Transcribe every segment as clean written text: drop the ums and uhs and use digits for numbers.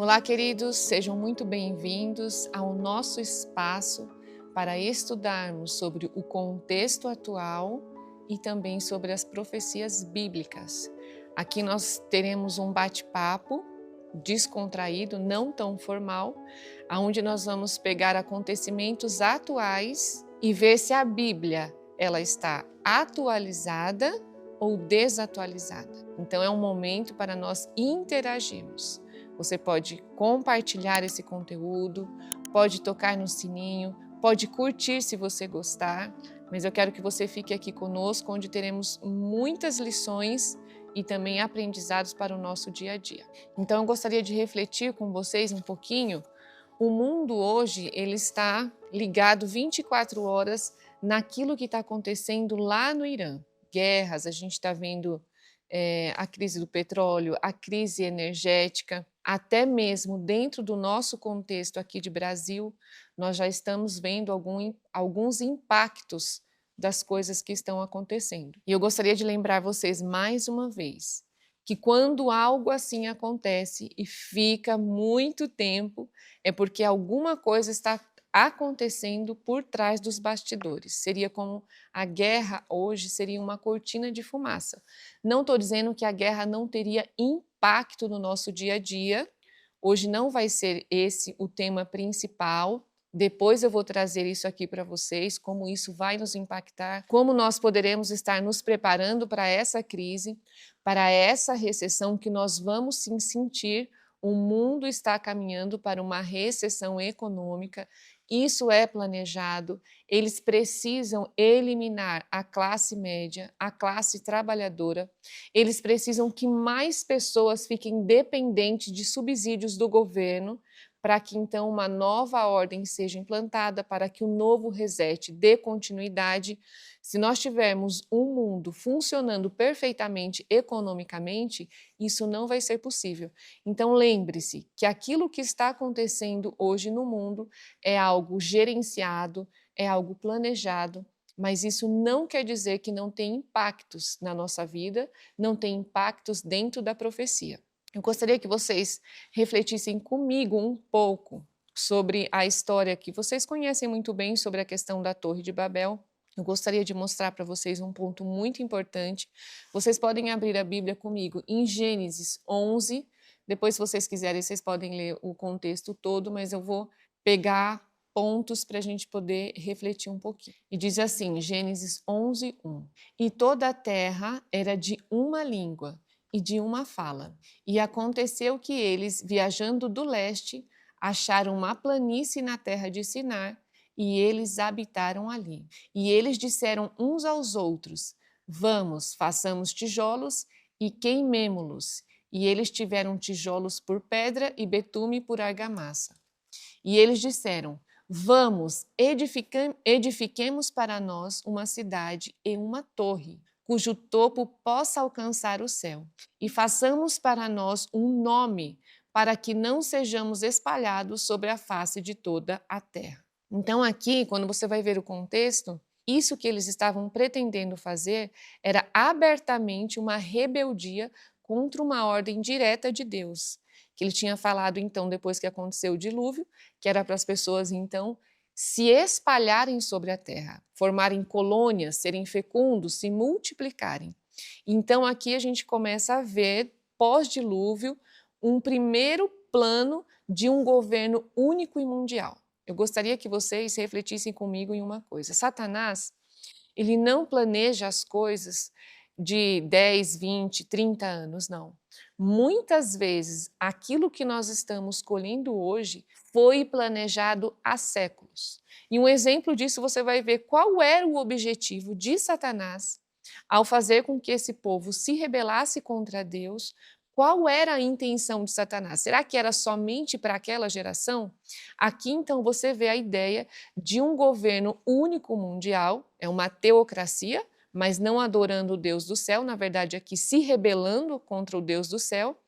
Olá, queridos, sejam muito bem-vindos ao nosso espaço para estudarmos sobre o contexto atual e também sobre as profecias bíblicas. Aqui nós teremos um bate-papo descontraído, não tão formal, onde nós vamos pegar acontecimentos atuais e ver se a Bíblia ela está atualizada ou desatualizada. Então é um momento para nós interagirmos. Você pode compartilhar esse conteúdo, pode tocar no sininho, pode curtir se você gostar, mas eu quero que você fique aqui conosco, onde teremos muitas lições e também aprendizados para o nosso dia a dia. Então eu gostaria de refletir com vocês um pouquinho. O mundo hoje ele está ligado 24 horas naquilo que está acontecendo lá no Irã. Guerras, a gente está vendo a crise do petróleo, a crise energética, até mesmo dentro do nosso contexto aqui de Brasil, nós já estamos vendo alguns impactos das coisas que estão acontecendo. E eu gostaria de lembrar vocês mais uma vez que quando algo assim acontece e fica muito tempo, é porque alguma coisa está acontecendo por trás dos bastidores. Seria como a guerra hoje seria uma cortina de fumaça. Não estou dizendo que a guerra não teria impacto no nosso dia a dia. Hoje não vai ser esse o tema principal. Depois eu vou trazer isso aqui para vocês, como isso vai nos impactar, como nós poderemos estar nos preparando para essa crise, para essa recessão que nós vamos sim sentir. O mundo está caminhando para uma recessão econômica, isso é planejado, eles precisam eliminar a classe média, a classe trabalhadora, eles precisam que mais pessoas fiquem dependentes de subsídios do governo, para que então uma nova ordem seja implantada, para que o novo reset dê continuidade. Se nós tivermos um mundo funcionando perfeitamente economicamente, isso não vai ser possível. Então lembre-se que aquilo que está acontecendo hoje no mundo é algo gerenciado, é algo planejado, mas isso não quer dizer que não tem impactos na nossa vida, não tem impactos dentro da profecia. Eu gostaria que vocês refletissem comigo um pouco sobre a história que vocês conhecem muito bem sobre a questão da Torre de Babel. Eu gostaria de mostrar para vocês um ponto muito importante. Vocês podem abrir a Bíblia comigo em Gênesis 11. Depois, se vocês quiserem, vocês podem ler o contexto todo, mas eu vou pegar pontos para a gente poder refletir um pouquinho. E diz assim, Gênesis 11, 1. E toda a terra era de uma língua e de uma fala. E aconteceu que eles, viajando do leste, acharam uma planície na terra de Sinar, e eles habitaram ali. E eles disseram uns aos outros: vamos, façamos tijolos e queimemo-los. E eles tiveram tijolos por pedra e betume por argamassa. E eles disseram: vamos, edifiquemos para nós uma cidade e uma torre, cujo topo possa alcançar o céu, e façamos para nós um nome, para que não sejamos espalhados sobre a face de toda a terra. Então aqui, quando você vai ver o contexto, isso que eles estavam pretendendo fazer era abertamente uma rebeldia contra uma ordem direta de Deus, que ele tinha falado então depois que aconteceu o dilúvio, que era para as pessoas então se espalharem sobre a terra, formarem colônias, serem fecundos, se multiplicarem. Então aqui a gente começa a ver, pós-dilúvio, um primeiro plano de um governo único e mundial. Eu gostaria que vocês refletissem comigo em uma coisa. Satanás, ele não planeja as coisas de 10, 20, 30 anos, não. Muitas vezes, aquilo que nós estamos colhendo hoje foi planejado há séculos. E um exemplo disso você vai ver qual era o objetivo de Satanás ao fazer com que esse povo se rebelasse contra Deus. Qual era a intenção de Satanás? Será que era somente para aquela geração? Aqui, então, você vê a ideia de um governo único mundial, é uma teocracia, mas não adorando o Deus do céu, na verdade aqui se rebelando contra o Deus do céu,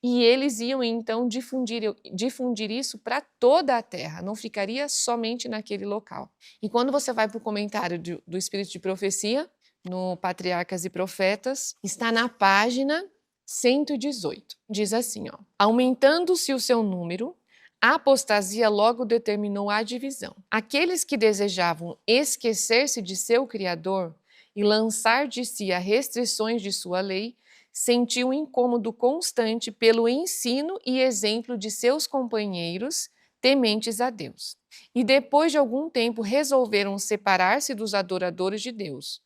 e eles iam então difundir isso para toda a terra, não ficaria somente naquele local. E quando você vai para o comentário do Espírito de Profecia, no Patriarcas e Profetas, está na página 118. Diz assim, ó: aumentando-se o seu número, a apostasia logo determinou a divisão. Aqueles que desejavam esquecer-se de seu Criador e lançar de si as restrições de sua lei, sentiam incômodo constante pelo ensino e exemplo de seus companheiros tementes a Deus. E depois de algum tempo resolveram separar-se dos adoradores de Deus.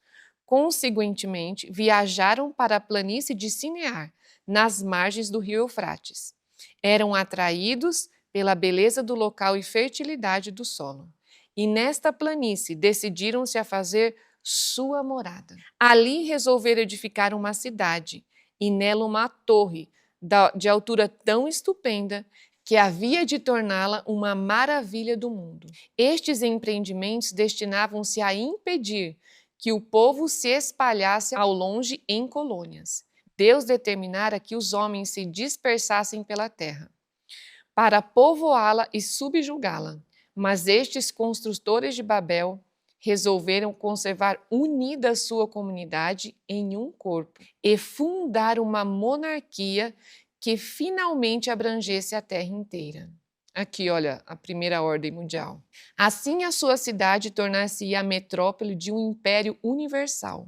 Consequentemente, viajaram para a planície de Sinear, nas margens do rio Eufrates. Eram atraídos pela beleza do local e fertilidade do solo. E nesta planície decidiram-se a fazer sua morada. Ali resolveram edificar uma cidade e nela uma torre de altura tão estupenda que havia de torná-la uma maravilha do mundo. Estes empreendimentos destinavam-se a impedir que o povo se espalhasse ao longe em colônias. Deus determinara que os homens se dispersassem pela terra, para povoá-la e subjugá-la. Mas estes construtores de Babel resolveram conservar unida a sua comunidade em um corpo e fundar uma monarquia que finalmente abrangesse a terra inteira. Aqui, olha, a primeira ordem mundial. Assim, a sua cidade tornar-se-ia a metrópole de um império universal.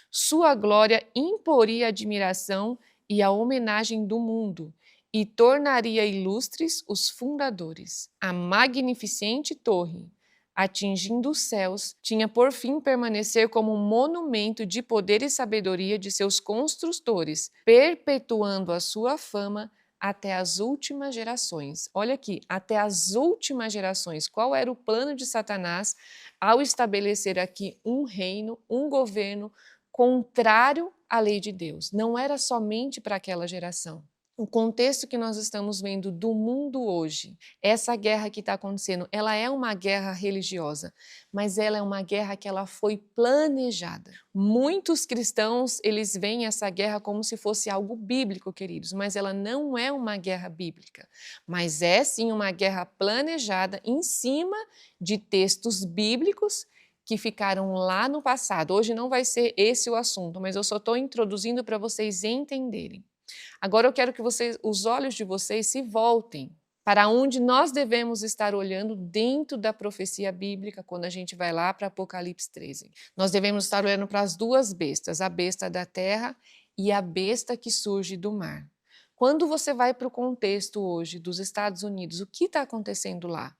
Sua glória imporia a admiração e a homenagem do mundo e tornaria ilustres os fundadores. A magnificente torre, atingindo os céus, tinha por fim permanecer como um monumento de poder e sabedoria de seus construtores, perpetuando a sua fama até as últimas gerações. Olha aqui, até as últimas gerações. Qual era o plano de Satanás ao estabelecer aqui um reino, um governo contrário à lei de Deus? Não era somente para aquela geração. O contexto que nós estamos vendo do mundo hoje, essa guerra que está acontecendo, ela é uma guerra religiosa, mas ela é uma guerra que ela foi planejada. Muitos cristãos, eles veem essa guerra como se fosse algo bíblico, queridos, mas ela não é uma guerra bíblica, mas é sim uma guerra planejada em cima de textos bíblicos que ficaram lá no passado. Hoje não vai ser esse o assunto, mas eu só estou introduzindo para vocês entenderem. Agora eu quero que os olhos de vocês se voltem para onde nós devemos estar olhando dentro da profecia bíblica quando a gente vai lá para Apocalipse 13. Nós devemos estar olhando para as duas bestas, a besta da terra e a besta que surge do mar. Quando você vai para o contexto hoje dos Estados Unidos, o que está acontecendo lá?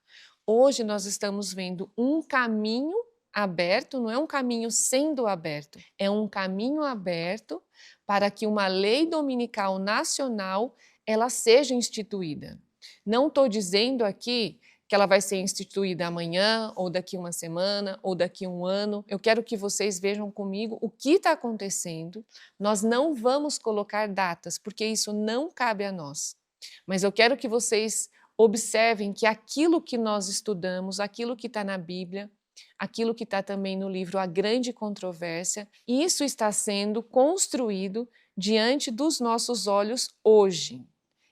Hoje nós estamos vendo um caminho aberto, não é um caminho sendo aberto, é um caminho aberto para que uma lei dominical nacional ela seja instituída. Não estou dizendo aqui que ela vai ser instituída amanhã, ou daqui uma semana, ou daqui um ano. Eu quero que vocês vejam comigo o que está acontecendo. Nós não vamos colocar datas, porque isso não cabe a nós. Mas eu quero que vocês observem que aquilo que nós estudamos, aquilo que está na Bíblia, aquilo que está também no livro A Grande Controvérsia, isso está sendo construído diante dos nossos olhos hoje.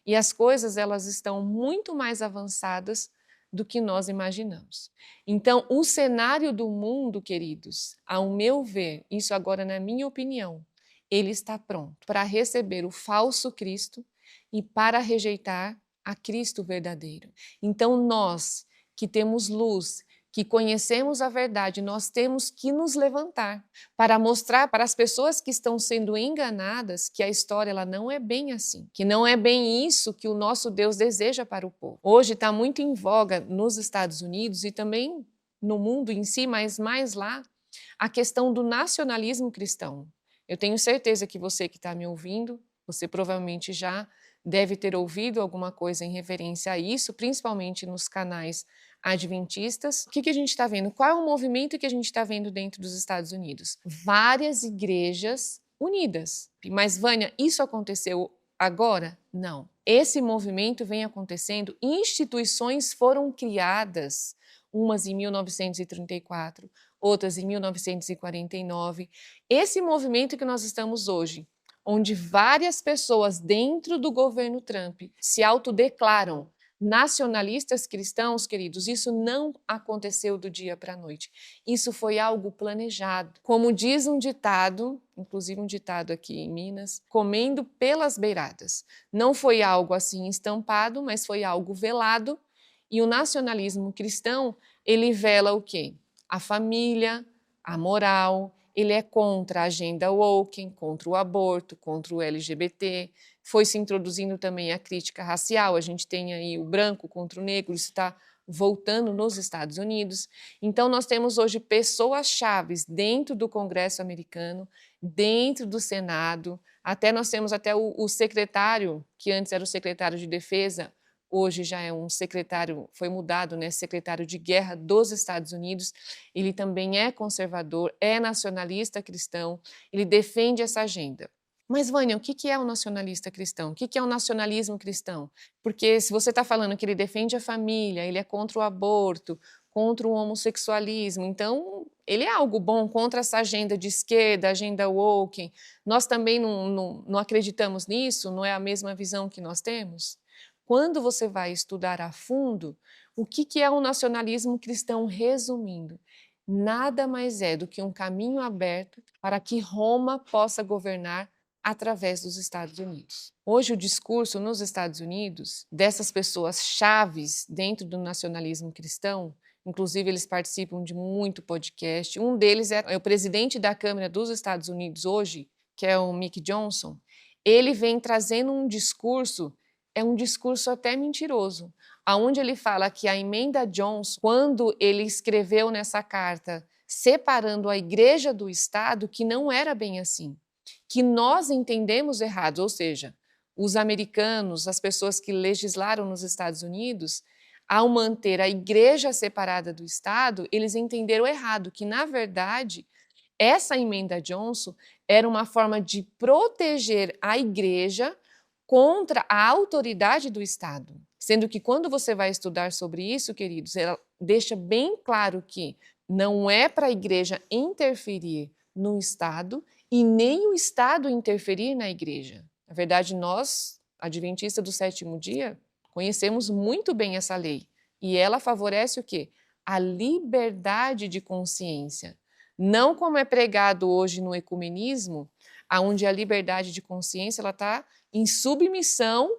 E as coisas elas estão muito mais avançadas do que nós imaginamos. Então, o cenário do mundo, queridos, ao meu ver, isso agora na minha opinião, ele está pronto para receber o falso Cristo e para rejeitar a Cristo verdadeiro. Então, nós que temos luz, que conhecemos a verdade, nós temos que nos levantar para mostrar para as pessoas que estão sendo enganadas que a história ela não é bem assim, que não é bem isso que o nosso Deus deseja para o povo. Hoje está muito em voga nos Estados Unidos e também no mundo em si, mas mais lá, a questão do nacionalismo cristão. Eu tenho certeza que você que está me ouvindo, você provavelmente já deve ter ouvido alguma coisa em referência a isso, principalmente nos canais adventistas. O que a gente está vendo? Qual é o movimento que a gente está vendo dentro dos Estados Unidos? Várias igrejas unidas. Mas, Vânia, isso aconteceu agora? Não. Esse movimento vem acontecendo, instituições foram criadas, umas em 1934, outras em 1949. Esse movimento que nós estamos hoje, onde várias pessoas dentro do governo Trump se autodeclaram nacionalistas cristãos, queridos, isso não aconteceu do dia para a noite. Isso foi algo planejado. Como diz um ditado, inclusive um ditado aqui em Minas, comendo pelas beiradas. Não foi algo assim estampado, mas foi algo velado. E o nacionalismo cristão, ele vela o quê? A família, a moral, ele é contra a agenda woke, contra o aborto, contra o LGBT. Foi se introduzindo também a crítica racial, a gente tem aí o branco contra o negro, isso está voltando nos Estados Unidos. Então, nós temos hoje pessoas-chave dentro do Congresso americano, dentro do Senado, até nós temos até o secretário, que antes era o secretário de Defesa, hoje já é um secretário, foi mudado, né, secretário de Guerra dos Estados Unidos. Ele também é conservador, é nacionalista cristão, ele defende essa agenda. Mas, Vânia, o que é o nacionalista cristão? O que é o nacionalismo cristão? Porque se você está falando que ele defende a família, ele é contra o aborto, contra o homossexualismo, então ele é algo bom contra essa agenda de esquerda, agenda woke. Nós também não acreditamos nisso? Não é a mesma visão que nós temos? Quando você vai estudar a fundo, o que é o nacionalismo cristão, resumindo? Nada mais é do que um caminho aberto para que Roma possa governar através dos Estados Unidos. Hoje o discurso nos Estados Unidos, dessas pessoas chaves dentro do nacionalismo cristão, inclusive eles participam de muito podcast, um deles é o presidente da Câmara dos Estados Unidos hoje, que é o Mick Johnson. Ele vem trazendo um discurso, é um discurso até mentiroso, aonde ele fala que a emenda Johnson, quando ele escreveu nessa carta separando a igreja do Estado, que não era bem assim, que nós entendemos errado, ou seja, os americanos, as pessoas que legislaram nos Estados Unidos, ao manter a igreja separada do Estado, eles entenderam errado, que na verdade essa emenda Johnson era uma forma de proteger a igreja contra a autoridade do Estado. Sendo que quando você vai estudar sobre isso, queridos, ela deixa bem claro que não é para a igreja interferir no Estado e nem o Estado interferir na igreja. Na verdade, nós, adventistas do sétimo dia, conhecemos muito bem essa lei. E ela favorece o quê? A liberdade de consciência. Não como é pregado hoje no ecumenismo, onde a liberdade de consciência está em submissão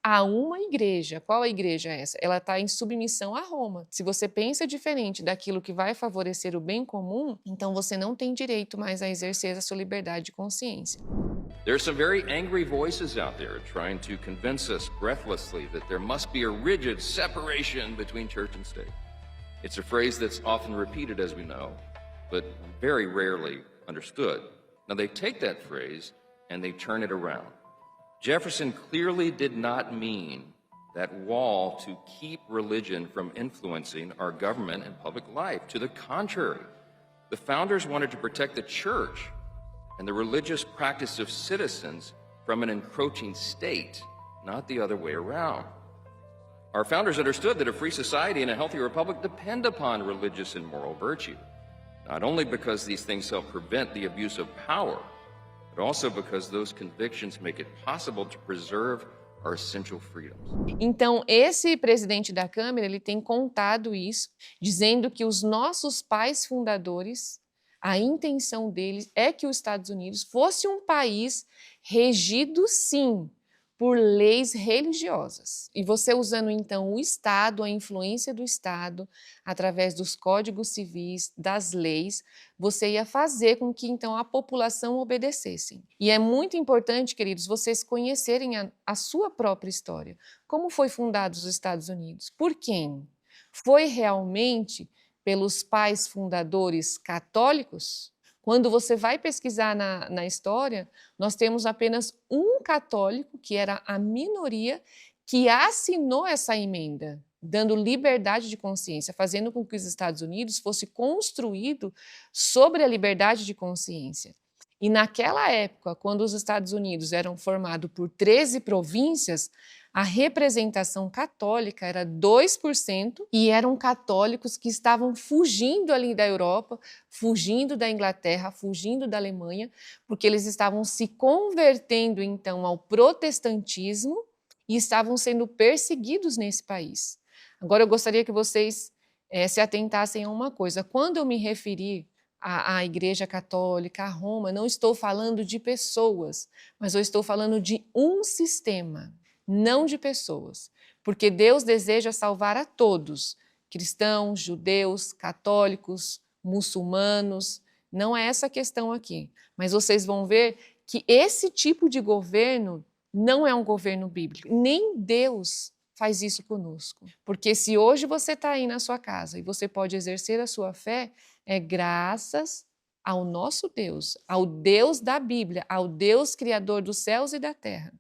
a uma igreja. Qual a igreja é essa? Ela está em submissão a Roma. Se você pensa diferente daquilo que vai favorecer o bem comum, então você não tem direito mais a exercer a sua liberdade de consciência. There are some very angry voices out there trying to convince us breathlessly that there must be a rigid separation between church and state. It's a phrase that's often repeated, as we know, but very rarely understood. Now, they take that phrase and they turn it around. Jefferson clearly did not mean that wall to keep religion from influencing our government and public life. To the contrary, the founders wanted to protect the church and the religious practice of citizens from an encroaching state, not the other way around. Our founders understood that a free society and a healthy republic depend upon religious and moral virtue, not only because these things help prevent the abuse of power, but also because those convictions make it possible to preserve our essential freedoms. Então, esse presidente da Câmara, ele tem contado isso, dizendo que os nossos pais fundadores, a intenção deles é que os Estados Unidos fosse um país regido, sim, por leis religiosas. E você usando, então, o Estado, a influência do Estado, através dos códigos civis, das leis, você ia fazer com que, então, a população obedecesse. E é muito importante, queridos, vocês conhecerem a sua própria história. Como foi fundados os Estados Unidos? Por quem? Foi realmente pelos pais fundadores católicos? Quando você vai pesquisar na história, nós temos apenas um católico, que era a minoria, que assinou essa emenda, dando liberdade de consciência, fazendo com que os Estados Unidos fosse construído sobre a liberdade de consciência. E naquela época, quando os Estados Unidos eram formados por 13 províncias, a representação católica era 2% e eram católicos que estavam fugindo ali da Europa, fugindo da Inglaterra, fugindo da Alemanha, porque eles estavam se convertendo então ao protestantismo e estavam sendo perseguidos nesse país. Agora eu gostaria que vocês se atentassem a uma coisa. Quando eu me referir à Igreja Católica, a Roma, não estou falando de pessoas, mas eu estou falando de um sistema, não de pessoas. Porque Deus deseja salvar a todos, cristãos, judeus, católicos, muçulmanos. Não é essa a questão aqui. Mas vocês vão ver que esse tipo de governo não é um governo bíblico. Nem Deus faz isso conosco. Porque se hoje você está aí na sua casa e você pode exercer a sua fé, é graças ao nosso Deus, ao Deus da Bíblia, ao Deus criador dos céus e da terra.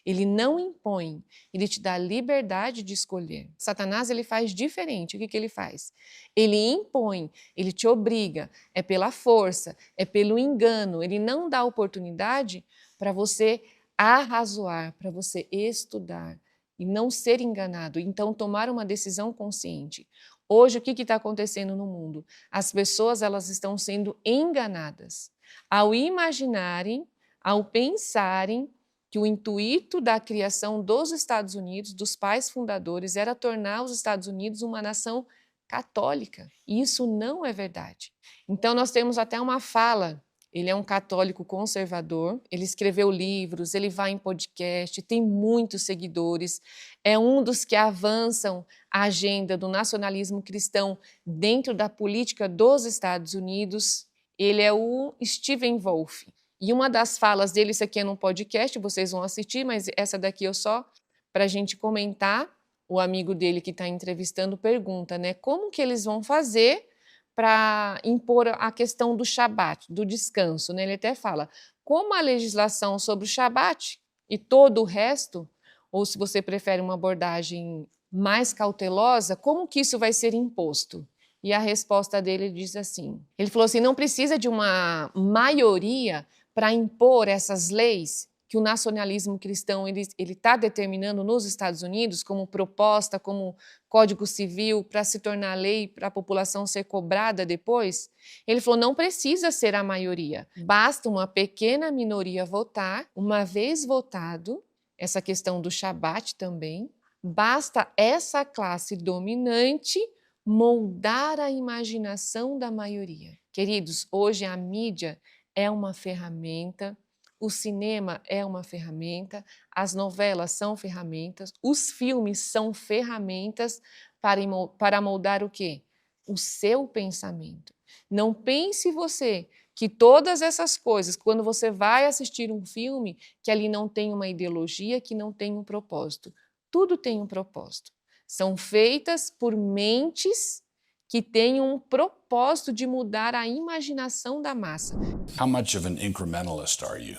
Ele não impõe, ele te dá liberdade de escolher. Satanás, ele faz diferente. O que ele faz? Ele impõe, ele te obriga, é pela força, é pelo engano. Ele não dá oportunidade para você arrazoar, para você estudar e não ser enganado. Então, tomar uma decisão consciente. Hoje, o que está acontecendo no mundo? As pessoas, elas estão sendo enganadas ao imaginarem, ao pensarem que o intuito da criação dos Estados Unidos, dos pais fundadores, era tornar os Estados Unidos uma nação católica. E isso não é verdade. Então, nós temos até uma fala. Ele é um católico conservador, ele escreveu livros, ele vai em podcast, tem muitos seguidores, é um dos que avançam a agenda do nacionalismo cristão dentro da política dos Estados Unidos. Ele é o Stephen Wolfe. E uma das falas dele, isso aqui é num podcast, vocês vão assistir, mas essa daqui eu só para a gente comentar. O amigo dele que está entrevistando pergunta, né? Como que eles vão fazer para impor a questão do Shabat, do descanso, né? Ele até fala, como a legislação sobre o Shabat e todo o resto, ou se você prefere uma abordagem mais cautelosa, como que isso vai ser imposto? E a resposta dele diz assim, ele falou assim, não precisa de uma maioria para impor essas leis que o nacionalismo cristão ele está determinando nos Estados Unidos como proposta, como Código Civil, para se tornar lei, para a população ser cobrada depois. Ele falou, não precisa ser a maioria, basta uma pequena minoria votar, uma vez votado, essa questão do Shabat também, basta essa classe dominante moldar a imaginação da maioria. Queridos, hoje a mídia é uma ferramenta, o cinema é uma ferramenta, as novelas são ferramentas, os filmes são ferramentas para moldar o quê? O seu pensamento. Não pense você que todas essas coisas, quando você vai assistir um filme, que ali não tem uma ideologia, que não tem um propósito. Tudo tem um propósito. São feitas por mentes que têm um propósito de mudar a imaginação da massa. How much of an incrementalist are you?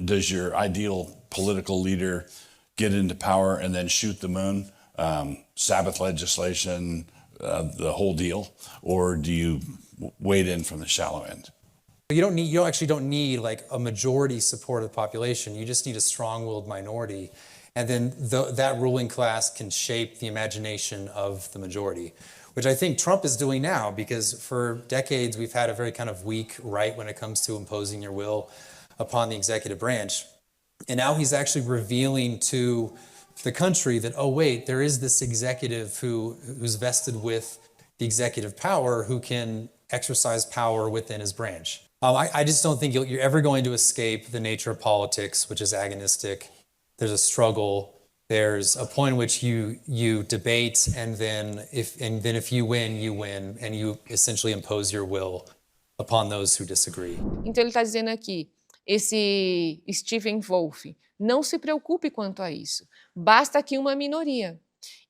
Does your ideal political leader get into power and then shoot the moon, Sabbath legislation, the whole deal, or do you wade in from the shallow end? You actually don't need like a majority support of the population. You just need a strong-willed minority. And then that ruling class can shape the imagination of the majority, which I think Trump is doing now, because for decades we've had a very kind of weak right when it comes to imposing your will upon the executive branch. And now he's actually revealing to the country that, oh wait, there is this executive who's vested with the executive power who can exercise power within his branch. I just don't think you're ever going to escape the nature of politics, which is agonistic. There's a struggle. There's a point in which you debate, and then if you win, and you essentially impose your will upon those who disagree. Então ele está dizendo aqui, esse Stephen Wolfe, não se preocupe quanto a isso. Basta que uma minoria.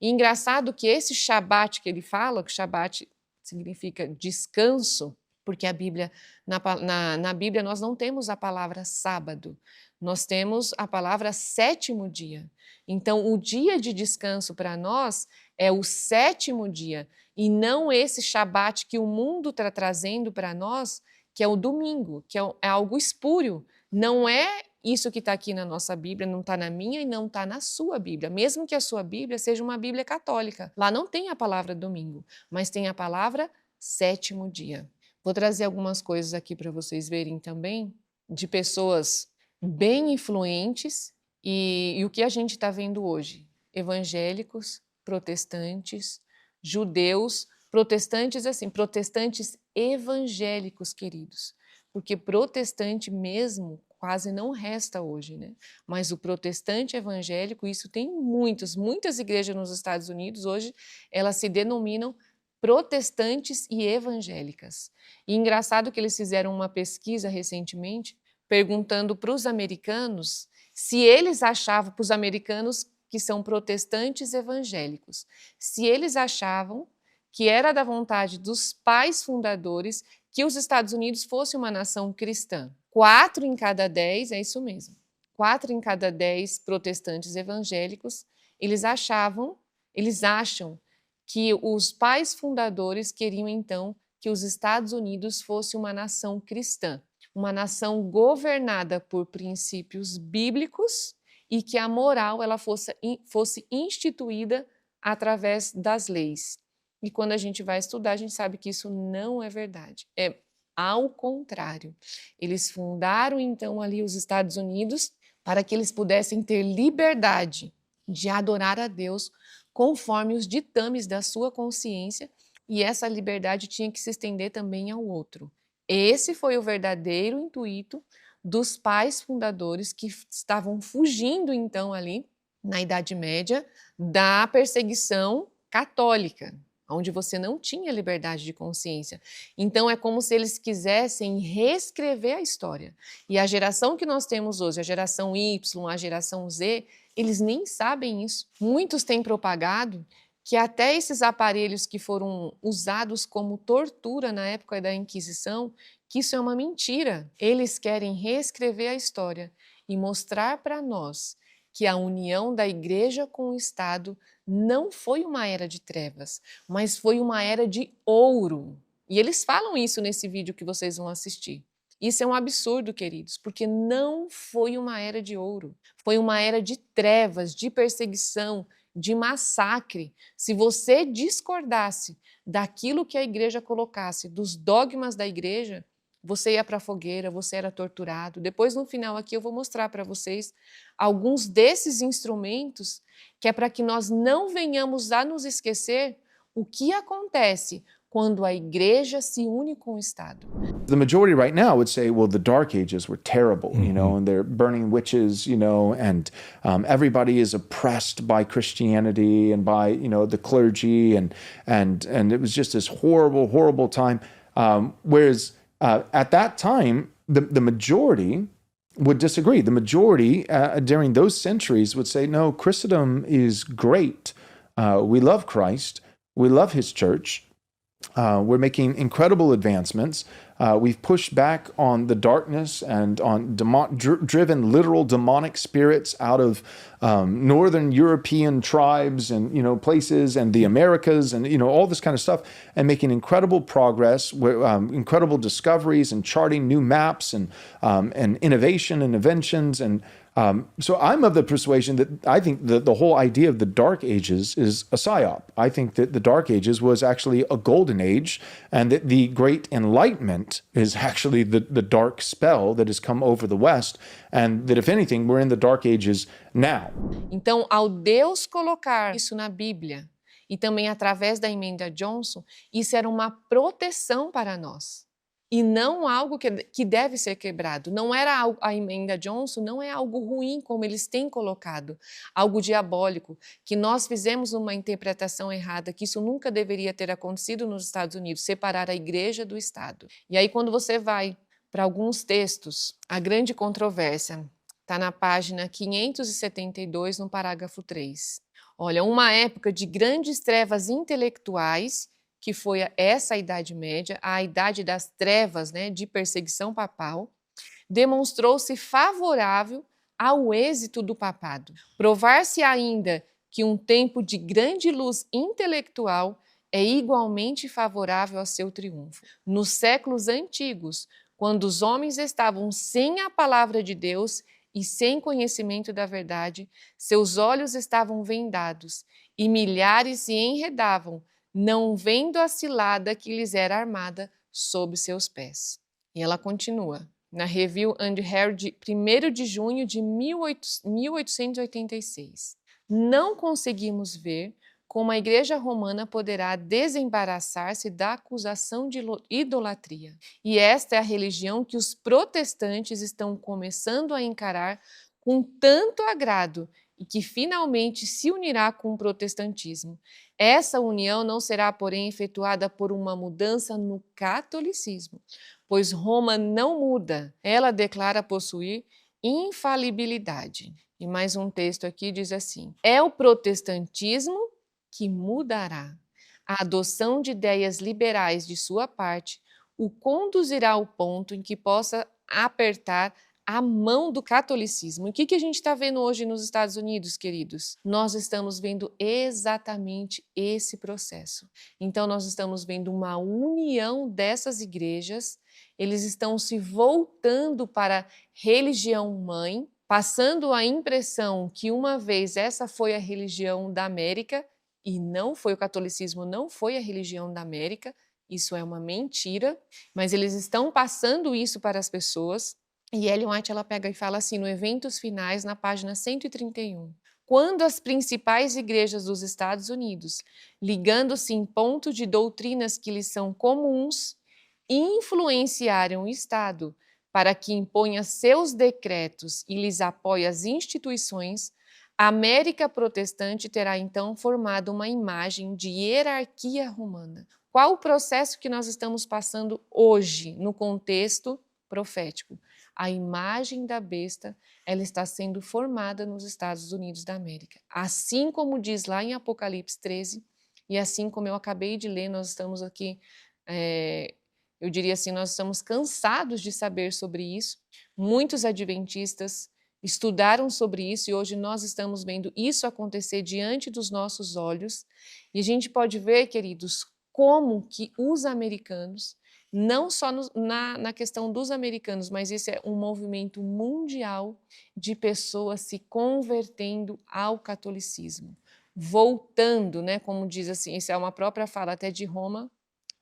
E engraçado que esse Shabat que ele fala, que Shabat significa descanso, porque a Bíblia, na Bíblia nós não temos a palavra sábado, nós temos a palavra sétimo dia. Então, o dia de descanso para nós é o sétimo dia, e não esse Shabat que o mundo está trazendo para nós, que é o domingo, que é algo espúrio. Não é isso que está aqui na nossa Bíblia, não está na minha e não está na sua Bíblia, mesmo que a sua Bíblia seja uma Bíblia católica. Lá não tem a palavra domingo, mas tem a palavra sétimo dia. Vou trazer algumas coisas aqui para vocês verem também, de pessoas bem influentes E o que a gente está vendo hoje? Evangélicos, protestantes, judeus, protestantes assim, protestantes evangélicos, queridos, porque protestante mesmo quase não resta hoje, né? Mas o protestante evangélico, isso tem muitas igrejas nos Estados Unidos hoje, elas se denominam protestantes e evangélicas. E engraçado que eles fizeram uma pesquisa recentemente perguntando para os americanos se eles achavam, para os americanos que são protestantes evangélicos, se eles achavam que era da vontade dos pais fundadores que os Estados Unidos fosse uma nação cristã. 4 em cada 10, é isso mesmo, 4 em cada 10 protestantes evangélicos, eles acham que os pais fundadores queriam então que os Estados Unidos fosse uma nação cristã, uma nação governada por princípios bíblicos e que a moral ela fosse instituída através das leis. E quando a gente vai estudar, a gente sabe que isso não é verdade. É ao contrário. Eles fundaram então ali os Estados Unidos para que eles pudessem ter liberdade de adorar a Deus conforme os ditames da sua consciência, e essa liberdade tinha que se estender também ao outro. Esse foi o verdadeiro intuito dos pais fundadores que estavam fugindo então ali na Idade Média da perseguição católica, onde você não tinha liberdade de consciência. Então é como se eles quisessem reescrever a história. E a geração que nós temos hoje, a geração Y, a geração Z, eles nem sabem isso. Muitos têm propagado que até esses aparelhos que foram usados como tortura na época da Inquisição, que isso é uma mentira. Eles querem reescrever a história e mostrar para nós que a união da igreja com o Estado não foi uma era de trevas, mas foi uma era de ouro. E eles falam isso nesse vídeo que vocês vão assistir. Isso é um absurdo, queridos, porque não foi uma era de ouro. Foi uma era de trevas, de perseguição, de massacre. Se você discordasse daquilo que a igreja colocasse, dos dogmas da igreja, você ia para a fogueira, você era torturado. Depois, no final aqui, eu vou mostrar para vocês alguns desses instrumentos que é para que nós não venhamos a nos esquecer o que acontece quando a igreja se une com o Estado. The majority right now would say, well, the Dark Ages were terrible, you know, and they're burning witches, you know, and everybody is oppressed by Christianity and by, you know, the clergy, and it was just this horrible, horrible time. Whereas at that time, the majority would disagree. The majority during those centuries would say, no, Christendom is great. We love Christ. We love his church. We're making incredible advancements. We've pushed back on the darkness and on driven literal demonic spirits out of northern European tribes and, you know, places and the Americas and, you know, all this kind of stuff, and making incredible progress, incredible discoveries and charting new maps and innovation and inventions. And so I'm of the persuasion that I think the whole idea of the Dark Ages is a psyop. I think that the Dark Ages was actually a golden age, and that the Great Enlightenment is actually the dark spell that has come over the West, and that if anything, we're in the Dark Ages now. Então, ao Deus colocar isso na Bíblia, e também através da emenda Johnson, isso era uma proteção para nós. E não algo que deve ser quebrado. Não era a emenda Johnson, não é algo ruim, como eles têm colocado, algo diabólico, que nós fizemos uma interpretação errada, que isso nunca deveria ter acontecido nos Estados Unidos, separar a igreja do Estado. E aí, quando você vai para alguns textos, a grande controvérsia está na página 572, no parágrafo 3. Olha, uma época de grandes trevas intelectuais, que foi essa Idade Média, a Idade das Trevas, né, de perseguição papal, demonstrou-se favorável ao êxito do papado. Provar-se ainda que um tempo de grande luz intelectual é igualmente favorável a seu triunfo. Nos séculos antigos, quando os homens estavam sem a palavra de Deus e sem conhecimento da verdade, seus olhos estavam vendados e milhares se enredavam, não vendo a cilada que lhes era armada sob seus pés. E ela continua. na Review and Herald de 1º de junho de 1886. Não conseguimos ver como a Igreja Romana poderá desembaraçar-se da acusação de idolatria. E esta é a religião que os protestantes estão começando a encarar com tanto agrado e que finalmente se unirá com o protestantismo. Essa união não será, porém, efetuada por uma mudança no catolicismo, pois Roma não muda, ela declara possuir infalibilidade. E mais um texto aqui diz assim: é o protestantismo que mudará. A adoção de ideias liberais de sua parte o conduzirá ao ponto em que possa apertar a mão do catolicismo. E o que a gente está vendo hoje nos Estados Unidos, queridos? Nós estamos vendo exatamente esse processo. Então, nós estamos vendo uma união dessas igrejas, eles estão se voltando para a religião mãe, passando a impressão que uma vez essa foi a religião da América, e não foi, o catolicismo não foi a religião da América, isso é uma mentira, mas eles estão passando isso para as pessoas. E Ellen White, ela pega e fala assim, no Eventos Finais, na página 131. Quando as principais igrejas dos Estados Unidos, ligando-se em ponto de doutrinas que lhes são comuns, influenciarem o Estado para que imponha seus decretos e lhes apoie as instituições, a América protestante terá então formado uma imagem de hierarquia romana. Qual o processo que nós estamos passando hoje no contexto profético? A imagem da besta, ela está sendo formada nos Estados Unidos da América. Assim como diz lá em Apocalipse 13, e assim como eu acabei de ler, nós estamos aqui, eu diria assim, nós estamos cansados de saber sobre isso. Muitos adventistas estudaram sobre isso e hoje nós estamos vendo isso acontecer diante dos nossos olhos. E a gente pode ver, queridos, como que os americanos, não só na questão dos americanos, mas esse é um movimento mundial de pessoas se convertendo ao catolicismo, voltando, né, como diz assim, isso é uma própria fala até de Roma,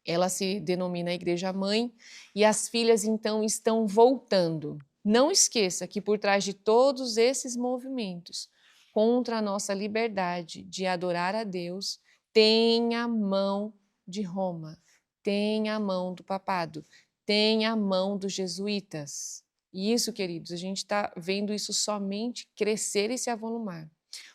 ela se denomina a Igreja Mãe, e as filhas então estão voltando. Não esqueça que por trás de todos esses movimentos contra a nossa liberdade de adorar a Deus, tem a mão de Roma, tem a mão do papado, tem a mão dos jesuítas. E isso, queridos, a gente está vendo isso somente crescer e se avolumar.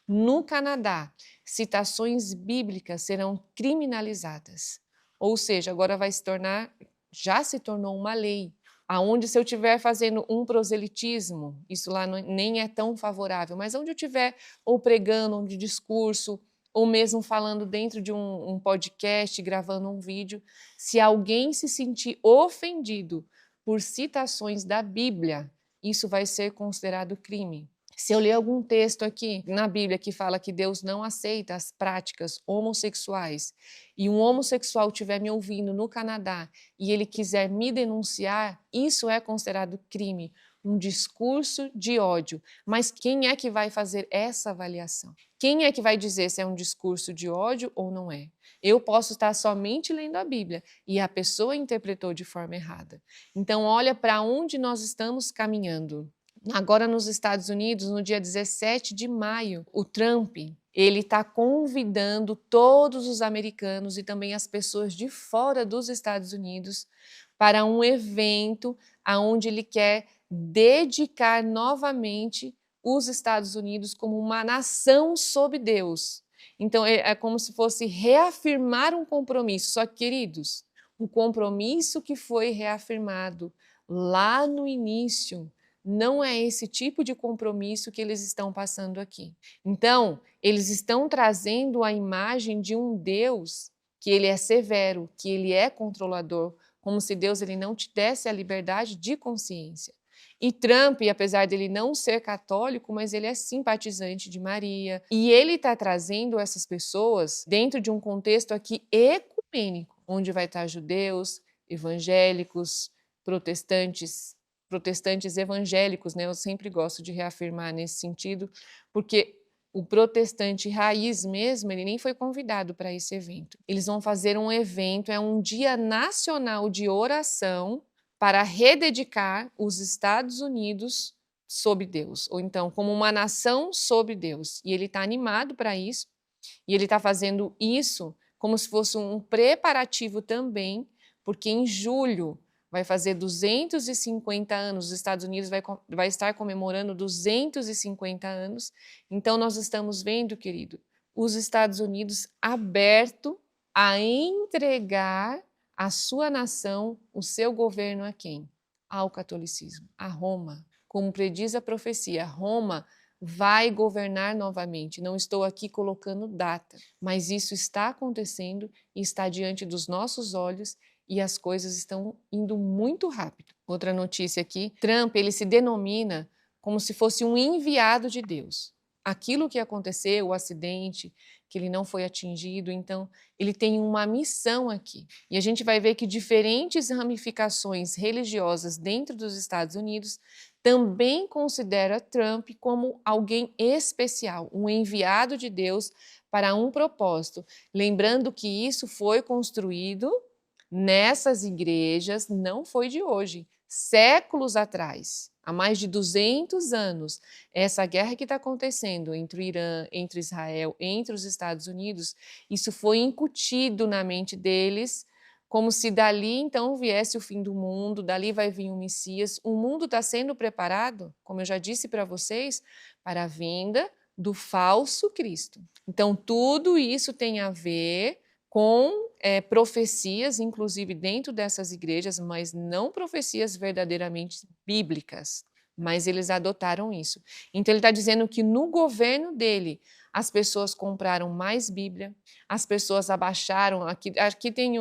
No Canadá, citações bíblicas serão criminalizadas. Ou seja, agora vai se tornar, já se tornou uma lei, aonde se eu estiver fazendo um proselitismo, isso lá nem é tão favorável, mas onde eu estiver ou pregando um discurso, ou mesmo falando dentro de um podcast, gravando um vídeo, se alguém se sentir ofendido por citações da Bíblia, isso vai ser considerado crime. Se eu ler algum texto aqui na Bíblia que fala que Deus não aceita as práticas homossexuais e um homossexual estiver me ouvindo no Canadá e ele quiser me denunciar, isso é considerado crime, um discurso de ódio. Mas quem é que vai fazer essa avaliação? Quem é que vai dizer se é um discurso de ódio ou não é? Eu posso estar somente lendo a Bíblia e a pessoa interpretou de forma errada. Então, olha para onde nós estamos caminhando. Agora nos Estados Unidos, no dia 17 de maio, o Trump, ele está convidando todos os americanos e também as pessoas de fora dos Estados Unidos para um evento onde ele quer dedicar novamente os Estados Unidos como uma nação sob Deus. Então é como se fosse reafirmar um compromisso. Só que, queridos, o compromisso que foi reafirmado lá no início, não é esse tipo de compromisso que eles estão passando aqui. Então, eles estão trazendo a imagem de um Deus que ele é severo, que ele é controlador, como se Deus ele não te desse a liberdade de consciência. E Trump, apesar dele não ser católico, mas ele é simpatizante de Maria. E ele está trazendo essas pessoas dentro de um contexto aqui ecumênico, onde vai estar judeus, evangélicos, protestantes evangélicos, né? Eu sempre gosto de reafirmar nesse sentido, porque o protestante raiz mesmo, ele nem foi convidado para esse evento. Eles vão fazer um evento, é um dia nacional de oração para rededicar os Estados Unidos sob Deus, ou então como uma nação sob Deus. E ele está animado para isso, e ele está fazendo isso como se fosse um preparativo também, porque em julho vai fazer 250 anos, os Estados Unidos vai estar comemorando 250 anos. Então nós estamos vendo, querido, os Estados Unidos aberto a entregar a sua nação, o seu governo a quem? Ao catolicismo, a Roma. Como prediz a profecia, Roma vai governar novamente. Não estou aqui colocando data, mas isso está acontecendo e está diante dos nossos olhos e as coisas estão indo muito rápido. Outra notícia aqui, Trump, ele se denomina como se fosse um enviado de Deus. Aquilo que aconteceu, o acidente, que ele não foi atingido, então ele tem uma missão aqui. E a gente vai ver que diferentes ramificações religiosas dentro dos Estados Unidos também considera Trump como alguém especial, um enviado de Deus para um propósito. Lembrando que isso foi construído nessas igrejas, não foi de hoje, séculos atrás, há mais de 200 anos. Essa guerra que está acontecendo entre o Irã, entre Israel, entre os Estados Unidos, isso foi incutido na mente deles, como se dali então viesse o fim do mundo, dali vai vir o Messias. O mundo está sendo preparado, como eu já disse para vocês, para a vinda do falso Cristo. Então tudo isso tem a ver com profecias, inclusive dentro dessas igrejas, mas não profecias verdadeiramente bíblicas, mas eles adotaram isso. Então ele está dizendo que no governo dele, as pessoas compraram mais Bíblia, as pessoas abaixaram, aqui tem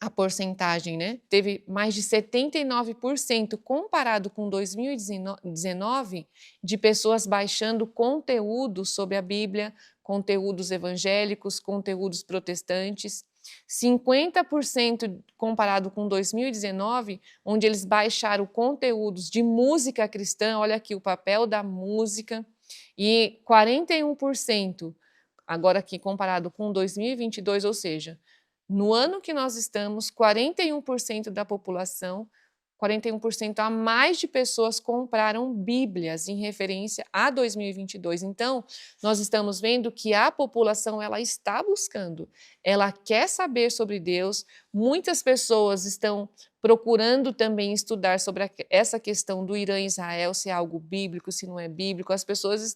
a porcentagem, né? Teve mais de 79% comparado com 2019 de pessoas baixando conteúdo sobre a Bíblia, conteúdos evangélicos, conteúdos protestantes. 50% comparado com 2019, onde eles baixaram conteúdos de música cristã, olha aqui o papel da música, e 41% agora aqui comparado com 2022, ou seja, no ano que nós estamos, 41% da população, 41% a mais de pessoas compraram Bíblias em referência a 2022. Então, nós estamos vendo que a população ela está buscando, ela quer saber sobre Deus. Muitas pessoas estão procurando também estudar sobre essa questão do Irã e Israel, se é algo bíblico, se não é bíblico. As pessoas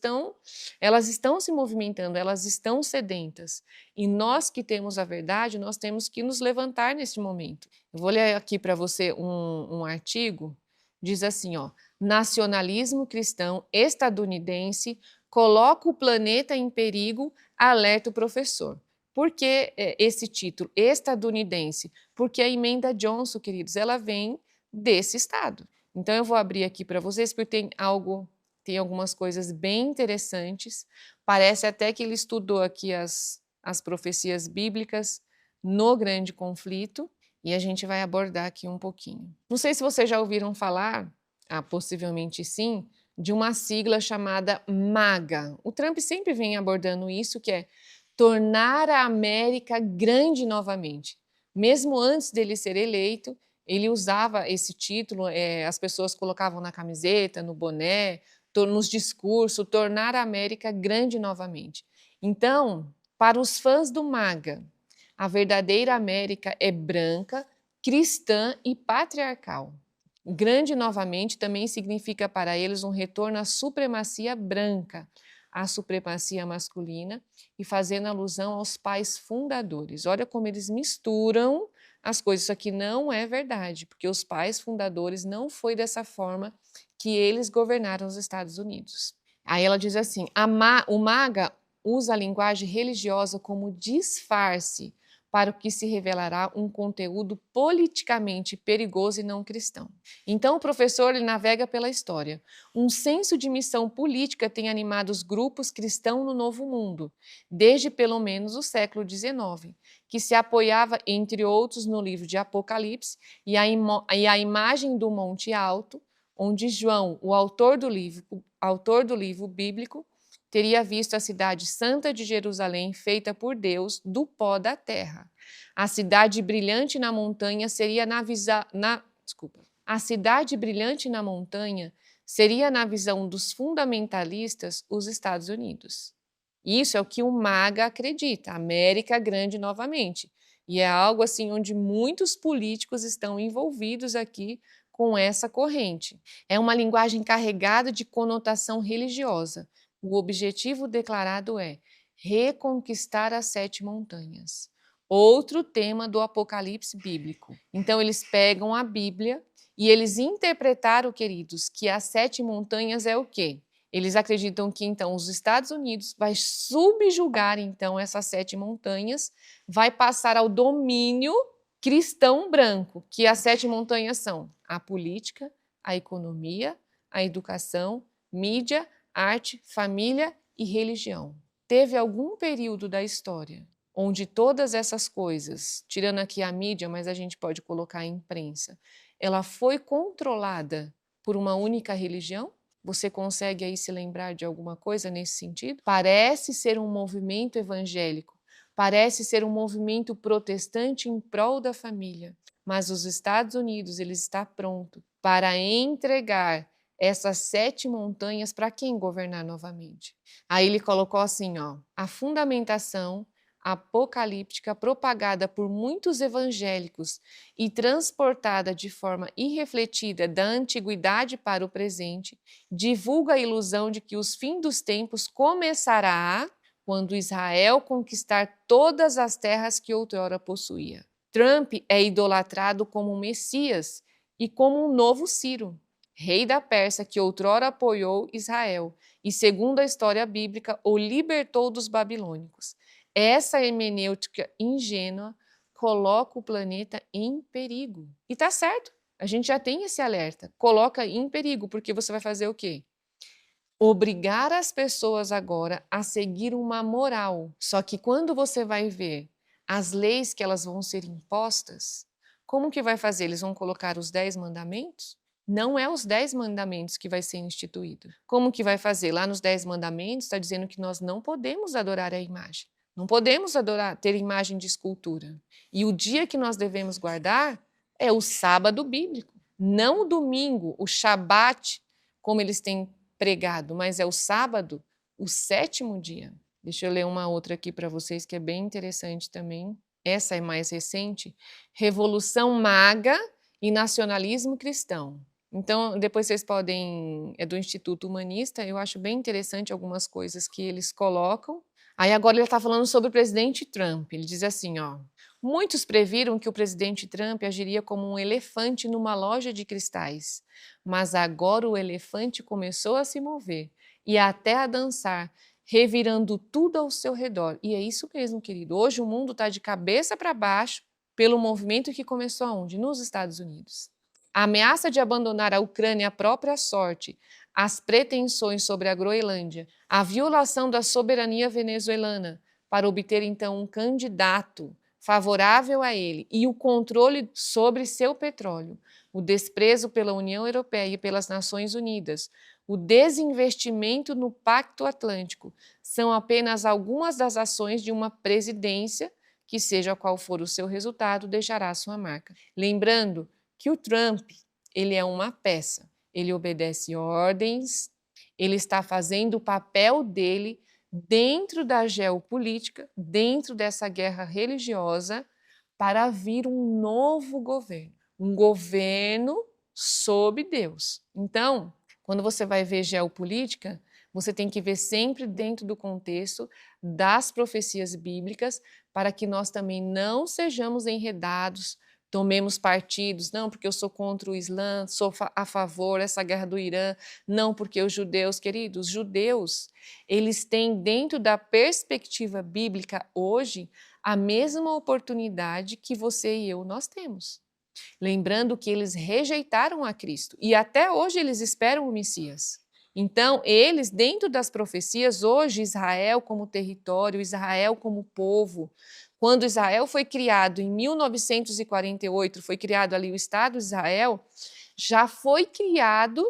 elas estão se movimentando, elas estão sedentas. E nós que temos a verdade, nós temos que nos levantar nesse momento. Eu vou ler aqui para você um artigo, diz assim, ó, nacionalismo cristão estadunidense coloca o planeta em perigo, alerta o professor. Por que esse título, estadunidense? Porque a emenda Johnson, queridos, ela vem desse estado. Então eu vou abrir aqui para vocês, porque tem algumas coisas bem interessantes. Parece até que ele estudou aqui as profecias bíblicas no grande conflito, e a gente vai abordar aqui um pouquinho. Não sei se vocês já ouviram falar, possivelmente sim, de uma sigla chamada MAGA. O Trump sempre vem abordando isso, que é tornar a América grande novamente. Mesmo antes dele ser eleito, ele usava esse título, as pessoas colocavam na camiseta, no boné, nos discursos, tornar a América grande novamente. Então, para os fãs do MAGA, a verdadeira América é branca, cristã e patriarcal. Grande novamente também significa para eles um retorno à supremacia branca, à supremacia masculina e fazendo alusão aos pais fundadores. Olha como eles misturam as coisas. Isso aqui não é verdade, porque os pais fundadores não foi dessa forma que eles governaram os Estados Unidos. Aí ela diz assim, o MAGA usa a linguagem religiosa como disfarce para o que se revelará um conteúdo politicamente perigoso e não cristão. Então, o professor ele navega pela história. Um senso de missão política tem animado os grupos cristãos no Novo Mundo, desde pelo menos o século XIX, que se apoiava, entre outros, no livro de Apocalipse e a imagem do Monte Alto, onde João, o autor do livro bíblico, teria visto a cidade santa de Jerusalém feita por Deus do pó da terra. A cidade brilhante na montanha seria A cidade brilhante na montanha seria, na visão dos fundamentalistas, os Estados Unidos. Isso é o que o MAGA acredita, América Grande novamente. E é algo assim onde muitos políticos estão envolvidos aqui com essa corrente. É uma linguagem carregada de conotação religiosa. O objetivo declarado é reconquistar as 7 montanhas. Outro tema do Apocalipse bíblico. Então eles pegam a Bíblia e eles interpretaram, queridos, que as 7 montanhas é o quê? Eles acreditam que, então, os Estados Unidos vai subjugar, então, essas 7 montanhas, vai passar ao domínio cristão branco, que as 7 montanhas são a política, a economia, a educação, mídia, arte, família e religião. Teve algum período da história onde todas essas coisas, tirando aqui a mídia, mas a gente pode colocar a imprensa, ela foi controlada por uma única religião? Você consegue aí se lembrar de alguma coisa nesse sentido? Parece ser um movimento evangélico, parece ser um movimento protestante em prol da família, mas os Estados Unidos ele está pronto para entregar essas 7 montanhas para quem governar novamente. Aí ele colocou assim, ó, a fundamentação apocalíptica propagada por muitos evangélicos e transportada de forma irrefletida da antiguidade para o presente, divulga a ilusão de que os fins dos tempos começará quando Israel conquistar todas as terras que outrora possuía. Trump é idolatrado como um Messias e como um novo Ciro, rei da Pérsia que outrora apoiou Israel e, segundo a história bíblica, o libertou dos babilônicos. Essa hermenêutica ingênua coloca o planeta em perigo. E está certo, a gente já tem esse alerta. Coloca em perigo, porque você vai fazer o quê? Obrigar as pessoas agora a seguir uma moral. Só que quando você vai ver as leis que elas vão ser impostas, como que vai fazer? Eles vão colocar os 10 mandamentos? Não é os 10 mandamentos que vai ser instituído. Como que vai fazer? Lá nos 10 mandamentos está dizendo que nós não podemos adorar a imagem. Não podemos adorar, ter imagem de escultura. E o dia que nós devemos guardar é o sábado bíblico, não o domingo, o Shabat, como eles têm pregado, mas é o sábado, o 7º dia. Deixa eu ler uma outra aqui para vocês que é bem interessante também. Essa é mais recente. Revolução MAGA e nacionalismo cristão. Então, depois vocês podem, é do Instituto Humanista, eu acho bem interessante algumas coisas que eles colocam. Aí agora ele está falando sobre o presidente Trump. Ele diz assim, ó, muitos previram que o presidente Trump agiria como um elefante numa loja de cristais, mas agora o elefante começou a se mover e até a dançar, revirando tudo ao seu redor. E é isso mesmo, querido. Hoje o mundo está de cabeça para baixo pelo movimento que começou aonde? Nos Estados Unidos. A ameaça de abandonar a Ucrânia à própria sorte, as pretensões sobre a Groenlândia, a violação da soberania venezuelana para obter então um candidato favorável a ele e o controle sobre seu petróleo, o desprezo pela União Europeia e pelas Nações Unidas, o desinvestimento no Pacto Atlântico, são apenas algumas das ações de uma presidência que, seja qual for o seu resultado, deixará sua marca. Lembrando que o Trump, ele é uma peça. Ele obedece ordens, ele está fazendo o papel dele dentro da geopolítica, dentro dessa guerra religiosa, para vir um novo governo, um governo sob Deus. Então, quando você vai ver geopolítica, você tem que ver sempre dentro do contexto das profecias bíblicas, para que nós também não sejamos enredados, tomemos partidos, não porque eu sou contra o Islã, sou a favor dessa guerra do Irã, não porque os judeus, queridos, os judeus, eles têm dentro da perspectiva bíblica hoje a mesma oportunidade que você e eu nós temos. Lembrando que eles rejeitaram a Cristo e até hoje eles esperam o Messias. Então, eles, dentro das profecias, hoje Israel como território, Israel como povo, quando Israel foi criado em 1948, foi criado ali o Estado de Israel, já foi criado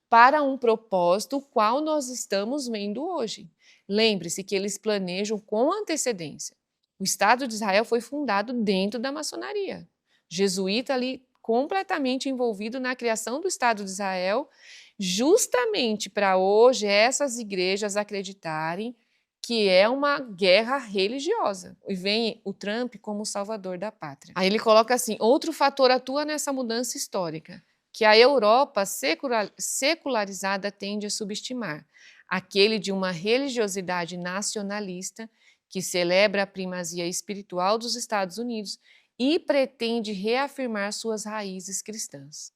para um propósito, o qual nós estamos vendo hoje. Lembre-se que eles planejam com antecedência. O Estado de Israel foi fundado dentro da maçonaria. Jesuíta ali completamente envolvido na criação do Estado de Israel, justamente para hoje essas igrejas acreditarem que é uma guerra religiosa. E vem o Trump como o salvador da pátria. Aí ele coloca assim, outro fator atua nessa mudança histórica, que a Europa secularizada tende a subestimar, aquele de uma religiosidade nacionalista que celebra a primazia espiritual dos Estados Unidos e pretende reafirmar suas raízes cristãs.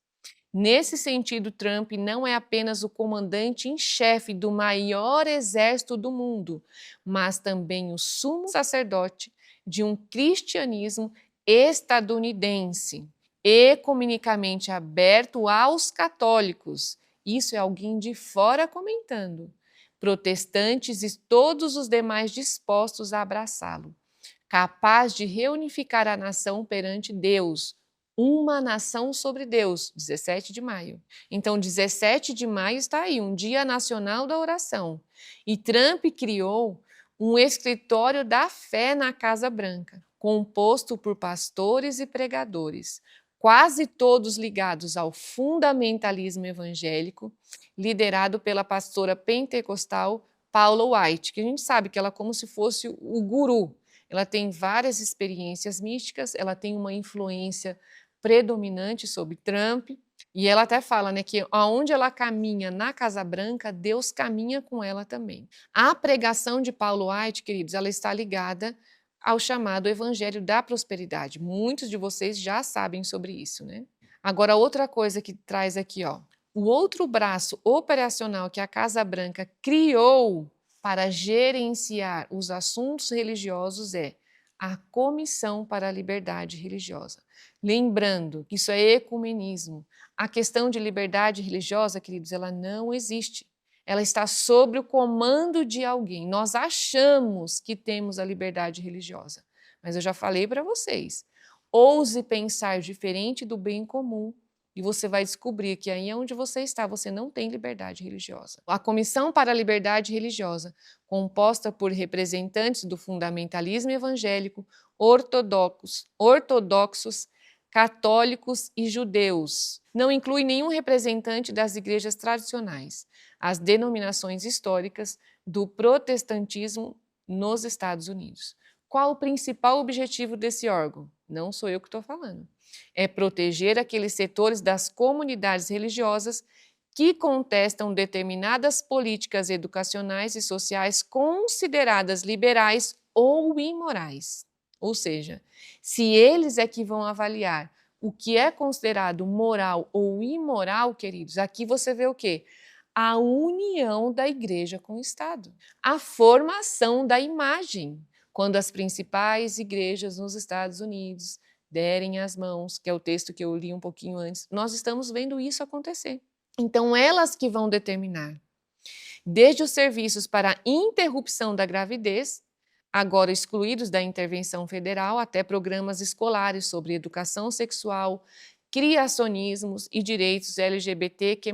Nesse sentido, Trump não é apenas o comandante em chefe do maior exército do mundo, mas também o sumo sacerdote de um cristianismo estadunidense, ecumenicamente aberto aos católicos. Isso é alguém de fora comentando. Protestantes e todos os demais dispostos a abraçá-lo, capaz de reunificar a nação perante Deus, uma nação sobre Deus, 17 de maio. Então, 17 de maio está aí, um dia nacional da oração. E Trump criou um escritório da fé na Casa Branca, composto por pastores e pregadores, quase todos ligados ao fundamentalismo evangélico, liderado pela pastora pentecostal Paula White, que a gente sabe que ela é como se fosse o guru. Ela tem várias experiências místicas, ela tem uma influência predominante sobre Trump, e ela até fala, né, que aonde ela caminha na Casa Branca, Deus caminha com ela também. A pregação de Paulo White, queridos, ela está ligada ao chamado Evangelho da Prosperidade. Muitos de vocês já sabem sobre isso, né? Agora, outra coisa que traz aqui, ó, o outro braço operacional que a Casa Branca criou para gerenciar os assuntos religiosos é a Comissão para a Liberdade Religiosa. Lembrando que isso é ecumenismo. A questão de liberdade religiosa, queridos, ela não existe. Ela está sob o comando de alguém. Nós achamos que temos a liberdade religiosa, mas eu já falei para vocês, ouse pensar diferente do bem comum e você vai descobrir que aí onde você está, você não tem liberdade religiosa. A Comissão para a Liberdade Religiosa, composta por representantes do fundamentalismo evangélico, ortodoxos, católicos e judeus, não inclui nenhum representante das igrejas tradicionais, as denominações históricas do protestantismo nos Estados Unidos. Qual o principal objetivo desse órgão? Não sou eu que estou falando. É proteger aqueles setores das comunidades religiosas que contestam determinadas políticas educacionais e sociais consideradas liberais ou imorais. Ou seja, se eles é que vão avaliar o que é considerado moral ou imoral, queridos, aqui você vê o quê? A união da igreja com o Estado, a formação da imagem. Quando as principais igrejas nos Estados Unidos derem as mãos, que é o texto que eu li um pouquinho antes, nós estamos vendo isso acontecer. Então, elas que vão determinar, desde os serviços para interrupção da gravidez, agora excluídos da intervenção federal, até programas escolares sobre educação sexual, criacionismos e direitos LGBTQ+.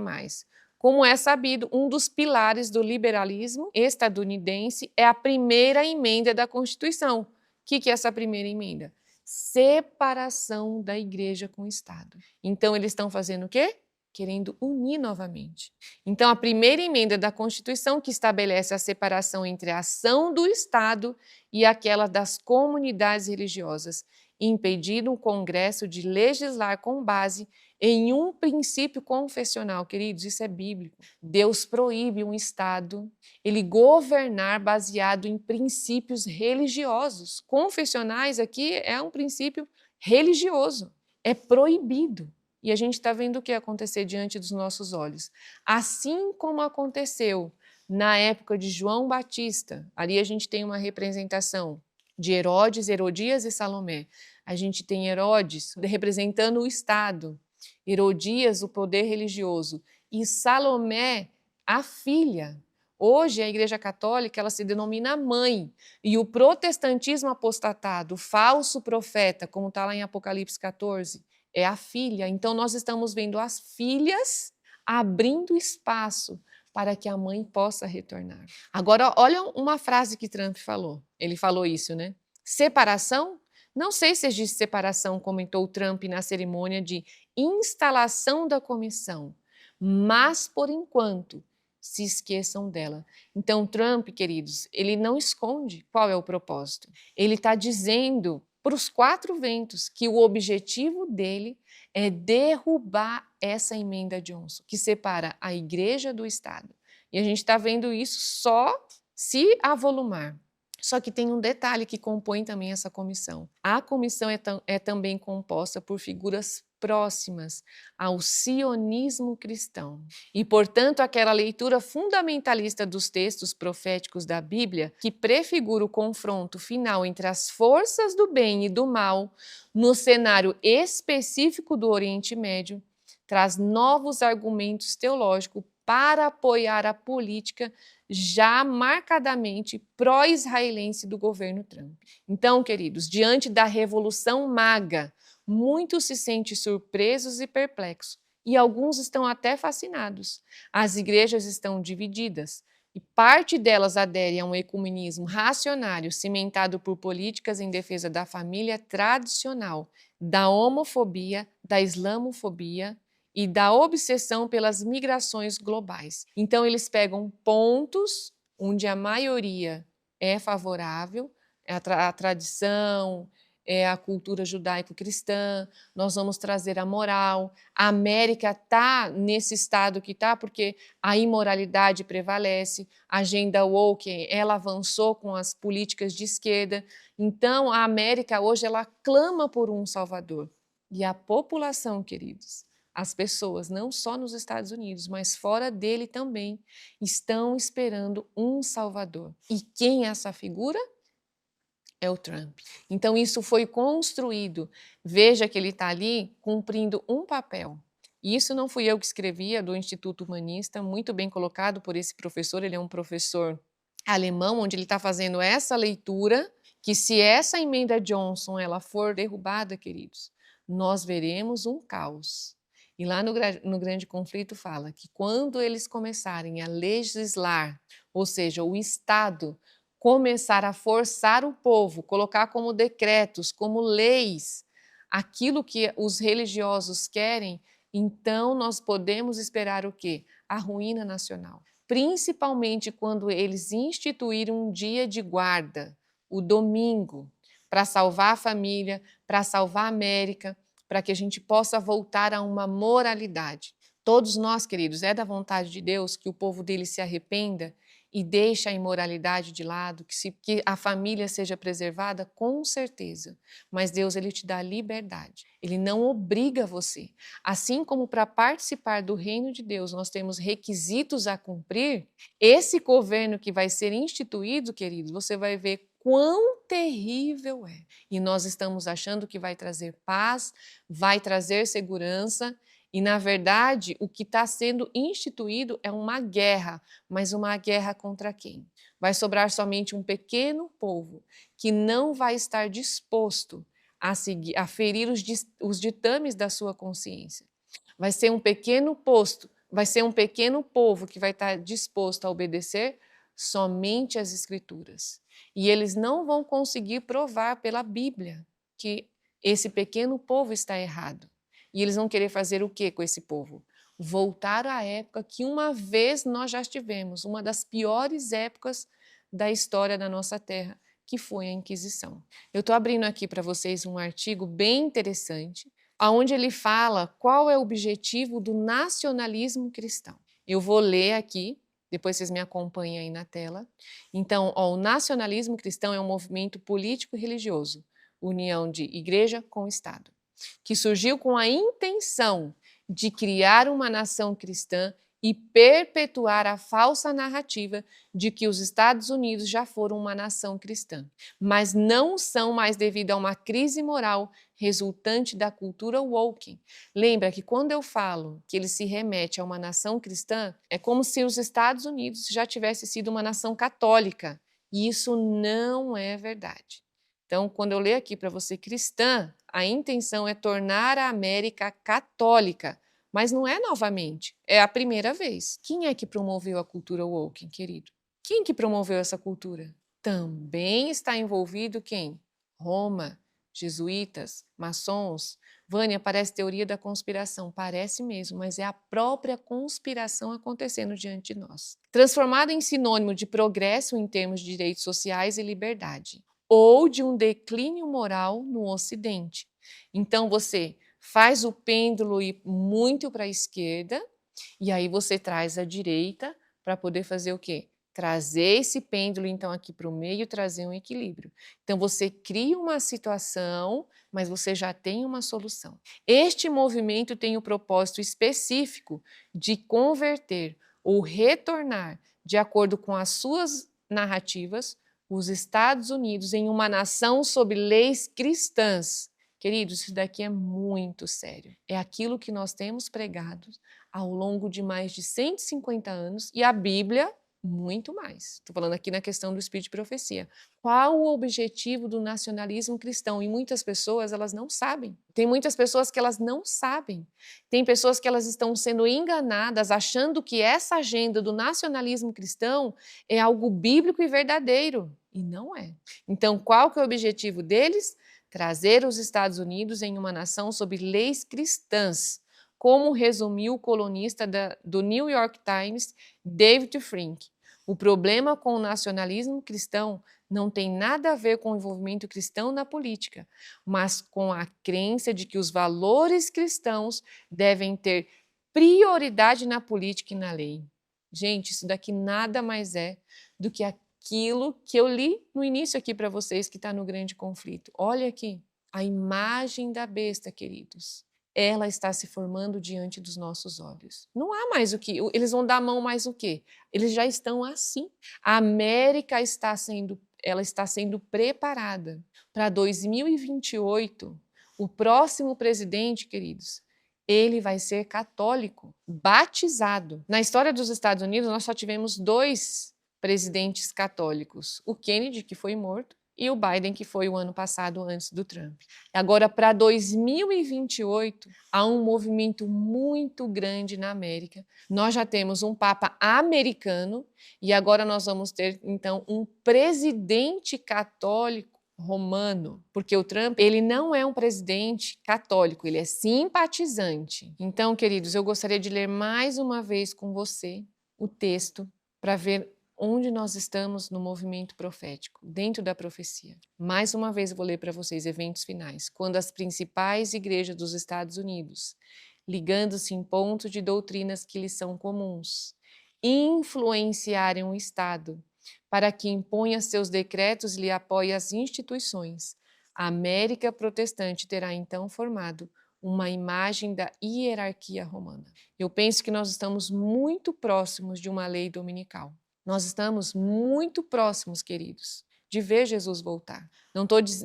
Como é sabido, um dos pilares do liberalismo estadunidense é a primeira emenda da Constituição. O que é essa primeira emenda? Separação da igreja com o Estado. Então, eles estão fazendo o quê? Querendo unir novamente. Então, a primeira emenda da Constituição, que estabelece a separação entre a ação do Estado e aquela das comunidades religiosas, impedindo o Congresso de legislar com base em um princípio confessional. Queridos, isso é bíblico. Deus proíbe um Estado ele governar baseado em princípios religiosos. Confessionais aqui é um princípio religioso. É proibido. E a gente está vendo o que acontecer diante dos nossos olhos. Assim como aconteceu na época de João Batista, ali a gente tem uma representação de Herodes, Herodias e Salomé. A gente tem Herodes representando o Estado, Herodias, o poder religioso, e Salomé, a filha. Hoje, a Igreja Católica ela se denomina mãe, e o protestantismo apostatado, o falso profeta, como está lá em Apocalipse 14, é a filha. Então, nós estamos vendo as filhas abrindo espaço para que a mãe possa retornar. Agora, olha uma frase que Trump falou. Ele falou isso, né? Separação? Não sei se existe separação, comentou Trump na cerimônia de instalação da comissão, mas, por enquanto, se esqueçam dela. Então, Trump, queridos, ele não esconde qual é o propósito. Ele está dizendo para os quatro ventos que o objetivo dele é derrubar essa emenda Johnson, que separa a igreja do Estado. E a gente está vendo isso só se avolumar. Só que tem um detalhe que compõe também essa comissão. A comissão é também composta por figuras próximas ao sionismo cristão. E, portanto, aquela leitura fundamentalista dos textos proféticos da Bíblia, que prefigura o confronto final entre as forças do bem e do mal, no cenário específico do Oriente Médio, traz novos argumentos teológicos para apoiar a política já marcadamente pró-israelense do governo Trump. Então, queridos, diante da revolução maga, muitos se sentem surpresos e perplexos, e alguns estão até fascinados. As igrejas estão divididas, e parte delas adere a um ecumenismo racionário cimentado por políticas em defesa da família tradicional, da homofobia, da islamofobia e da obsessão pelas migrações globais. Então, eles pegam pontos onde a maioria é favorável, é a tradição, é a cultura judaico-cristã, nós vamos trazer a moral. A América está nesse estado que está porque a imoralidade prevalece, a agenda woke, ela avançou com as políticas de esquerda. Então, a América hoje, ela clama por um salvador. E a população, queridos, as pessoas, não só nos Estados Unidos, mas fora dele também, estão esperando um salvador. E quem é essa figura? É o Trump. Então, isso foi construído. Veja que ele está ali cumprindo um papel. E isso não fui eu que escrevi, é do Instituto Humanista, muito bem colocado por esse professor. Ele é um professor alemão, onde ele está fazendo essa leitura, que se essa emenda Johnson ela for derrubada, queridos, nós veremos um caos. E lá no Grande Conflito fala que quando eles começarem a legislar, ou seja, o Estado começar a forçar o povo, colocar como decretos, como leis, aquilo que os religiosos querem, então nós podemos esperar o quê? A ruína nacional. Principalmente quando eles instituírem um dia de guarda, o domingo, para salvar a família, para salvar a América, para que a gente possa voltar a uma moralidade. Todos nós, queridos, é da vontade de Deus que o povo dele se arrependa e deixe a imoralidade de lado, que a família seja preservada, com certeza. Mas Deus, ele te dá liberdade. Ele não obriga você. Assim como para participar do reino de Deus nós temos requisitos a cumprir, esse governo que vai ser instituído, queridos, você vai ver quão terrível é. E nós estamos achando que vai trazer paz, vai trazer segurança, e, na verdade, o que está sendo instituído é uma guerra, mas uma guerra contra quem? Vai sobrar somente um pequeno povo que não vai estar disposto a ferir os ditames da sua consciência. Vai ser um pequeno povo que vai estar disposto a obedecer somente às Escrituras. E eles não vão conseguir provar pela Bíblia que esse pequeno povo está errado. E eles vão querer fazer o que com esse povo? Voltar à época que uma vez nós já tivemos, uma das piores épocas da história da nossa terra, que foi a Inquisição. Eu estou abrindo aqui para vocês um artigo bem interessante, onde ele fala qual é o objetivo do nacionalismo cristão. Eu vou ler aqui, depois vocês me acompanhem aí na tela. Então, o nacionalismo cristão é um movimento político e religioso, união de igreja com Estado, que surgiu com a intenção de criar uma nação cristã e perpetuar a falsa narrativa de que os Estados Unidos já foram uma nação cristã, mas não são mais devido a uma crise moral resultante da cultura woke. Lembra que quando eu falo que ele se remete a uma nação cristã, é como se os Estados Unidos já tivesse sido uma nação católica, e isso não é verdade. Então, quando eu leio aqui para você cristã, a intenção é tornar a América católica, mas não é novamente, é a primeira vez. Quem é que promoveu a cultura woke, querido? Quem que promoveu essa cultura? Também está envolvido quem? Roma, jesuítas, maçons. Vânia, parece teoria da conspiração. Parece mesmo, mas é a própria conspiração acontecendo diante de nós. Transformada em sinônimo de progresso em termos de direitos sociais e liberdade, ou de um declínio moral no Ocidente. Então você faz o pêndulo ir muito para a esquerda e aí você traz a direita para poder fazer o quê? Trazer esse pêndulo, então, aqui para o meio, trazer um equilíbrio. Então, você cria uma situação, mas você já tem uma solução. Este movimento tem o propósito específico de converter ou retornar, de acordo com as suas narrativas, os Estados Unidos em uma nação sob leis cristãs. Queridos, isso daqui é muito sério. É aquilo que nós temos pregado ao longo de mais de 150 anos e a Bíblia muito mais. Estou falando aqui na questão do espírito de profecia. Qual o objetivo do nacionalismo cristão? E muitas pessoas, elas não sabem. Tem muitas pessoas que elas não sabem. Tem pessoas que elas estão sendo enganadas, achando que essa agenda do nacionalismo cristão é algo bíblico e verdadeiro. E não é. Então, qual que é o objetivo deles? Trazer os Estados Unidos em uma nação sob leis cristãs, como resumiu o colunista do New York Times, David Frink. O problema com o nacionalismo cristão não tem nada a ver com o envolvimento cristão na política, mas com a crença de que os valores cristãos devem ter prioridade na política e na lei. Gente, isso daqui nada mais é do que aquilo que eu li no início aqui para vocês, que está no grande conflito. Olha aqui, a imagem da besta, queridos. Ela está se formando diante dos nossos olhos. Não há mais o que, eles vão dar a mão mais o quê? Eles já estão assim. A América está sendo preparada para 2028. O próximo presidente, queridos, ele vai ser católico, batizado. Na história dos Estados Unidos, nós só tivemos 2 presidentes católicos. O Kennedy, que foi morto, e o Biden, que foi o ano passado, antes do Trump. Agora, para 2028, há um movimento muito grande na América. Nós já temos um Papa americano e agora nós vamos ter, então, um presidente católico romano, porque o Trump, ele não é um presidente católico, ele é simpatizante. Então, queridos, eu gostaria de ler mais uma vez com você o texto para ver onde nós estamos no movimento profético, dentro da profecia. Mais uma vez eu vou ler para vocês eventos finais. Quando as principais igrejas dos Estados Unidos, ligando-se em pontos de doutrinas que lhes são comuns, influenciarem o Estado para que imponha seus decretos e lhe apoie as instituições, a América protestante terá então formado uma imagem da hierarquia romana. Eu penso que nós estamos muito próximos de uma lei dominical. Nós estamos muito próximos, queridos, de ver Jesus voltar.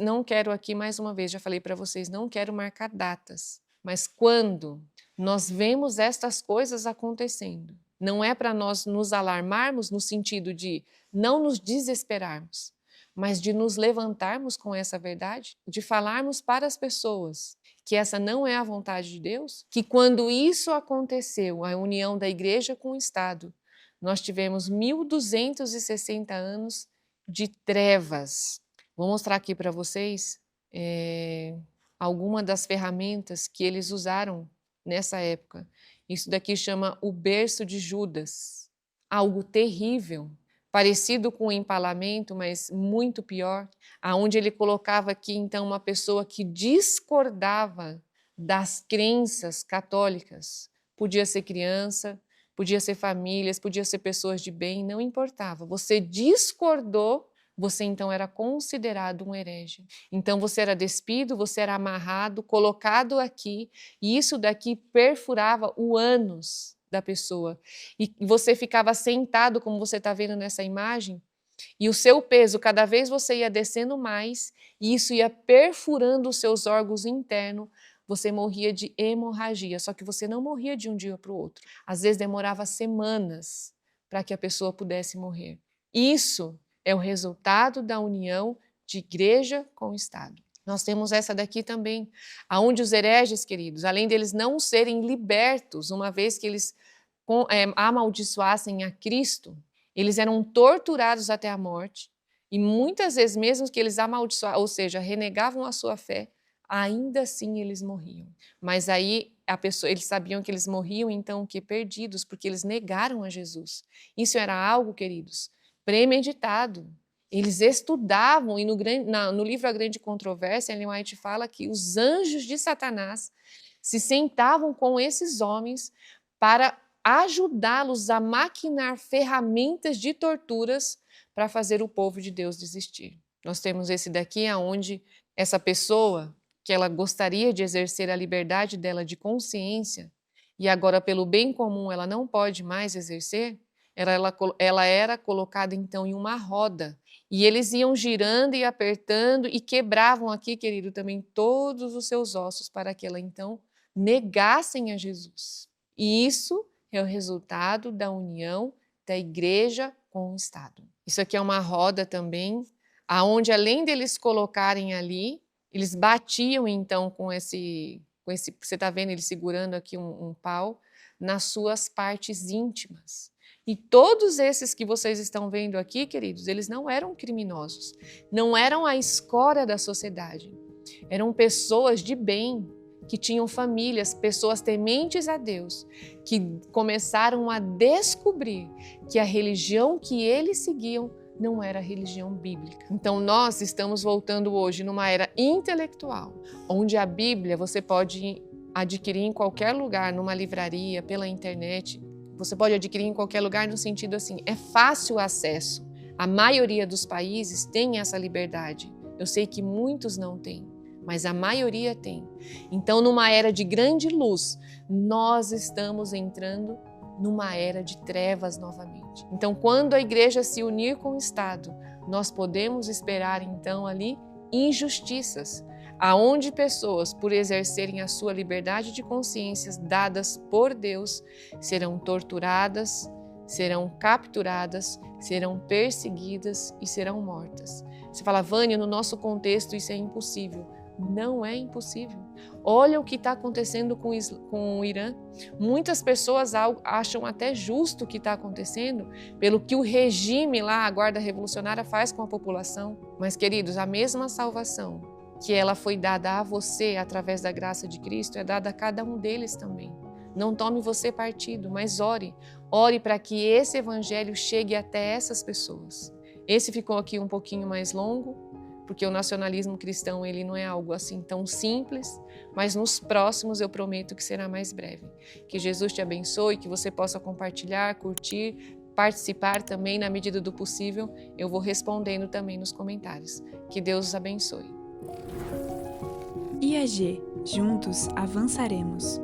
Não quero aqui, mais uma vez, já falei para vocês, não quero marcar datas, mas quando nós vemos estas coisas acontecendo, não é para nós nos alarmarmos no sentido de não nos desesperarmos, mas de nos levantarmos com essa verdade, de falarmos para as pessoas que essa não é a vontade de Deus, que quando isso aconteceu, a união da igreja com o Estado, nós tivemos 1260 anos de trevas. Vou mostrar aqui para vocês alguma das ferramentas que eles usaram nessa época. Isso daqui chama o berço de Judas. Algo terrível, parecido com o empalamento, mas muito pior, aonde ele colocava aqui então uma pessoa que discordava das crenças católicas. Podia ser criança, podia ser famílias, podia ser pessoas de bem, não importava. Você discordou, você então era considerado um herege. Então você era despido, você era amarrado, colocado aqui, e isso daqui perfurava o ânus da pessoa. E você ficava sentado, como você está vendo nessa imagem, e o seu peso, cada vez você ia descendo mais, e isso ia perfurando os seus órgãos internos. Você morria de hemorragia, só que você não morria de um dia para o outro. Às vezes demorava semanas para que a pessoa pudesse morrer. Isso é o resultado da união de igreja com o Estado. Nós temos essa daqui também, aonde os hereges, queridos, além deles não serem libertos, uma vez que eles amaldiçoassem a Cristo, eles eram torturados até a morte, E muitas vezes, mesmo que eles amaldiçoavam, ou seja, renegavam a sua fé, ainda assim eles morriam. Mas aí eles sabiam que eles morriam, então, que perdidos, porque eles negaram a Jesus. Isso era algo, queridos, premeditado. Eles estudavam, e no livro A Grande Controvérsia, Ellen White fala que os anjos de Satanás se sentavam com esses homens para ajudá-los a maquinar ferramentas de torturas para fazer o povo de Deus desistir. Nós temos esse daqui, onde essa pessoa, que ela gostaria de exercer a liberdade dela de consciência, e agora pelo bem comum ela não pode mais exercer, ela era colocada então em uma roda, e eles iam girando e apertando e quebravam aqui, querido, também todos os seus ossos para que ela então negassem a Jesus. E isso é o resultado da união da igreja com o Estado. Isso aqui é uma roda também, aonde além deles colocarem ali, eles batiam então com esse você está vendo ele segurando aqui um pau, nas suas partes íntimas. E todos esses que vocês estão vendo aqui, queridos, eles não eram criminosos, não eram a escória da sociedade, eram pessoas de bem, que tinham famílias, pessoas tementes a Deus, que começaram a descobrir que a religião que eles seguiam não era a religião bíblica. Então nós estamos voltando hoje numa era intelectual, onde a Bíblia você pode adquirir em qualquer lugar, numa livraria, pela internet. Você pode adquirir em qualquer lugar no sentido assim, é fácil acesso. A maioria dos países tem essa liberdade. Eu sei que muitos não têm, mas a maioria tem. Então, numa era de grande luz, nós estamos entrando numa era de trevas novamente. Então, quando a igreja se unir com o Estado, nós podemos esperar então ali injustiças, aonde pessoas, por exercerem a sua liberdade de consciências dadas por Deus, serão torturadas, serão capturadas, serão perseguidas e serão mortas. Você fala, Vânia, no nosso contexto isso é impossível. Não é impossível. Olha o que está acontecendo com o Irã. Muitas pessoas acham até justo o que está acontecendo pelo que o regime lá, a Guarda Revolucionária, faz com a população. Mas, queridos, a mesma salvação que ela foi dada a você através da graça de Cristo é dada a cada um deles também. Não tome você partido, mas ore. Ore para que esse evangelho chegue até essas pessoas. Esse ficou aqui um pouquinho mais longo, porque o nacionalismo cristão ele não é algo assim tão simples, mas nos próximos eu prometo que será mais breve. Que Jesus te abençoe, que você possa compartilhar, curtir, participar também na medida do possível. Eu vou respondendo também nos comentários. Que Deus os abençoe. IAG, juntos avançaremos.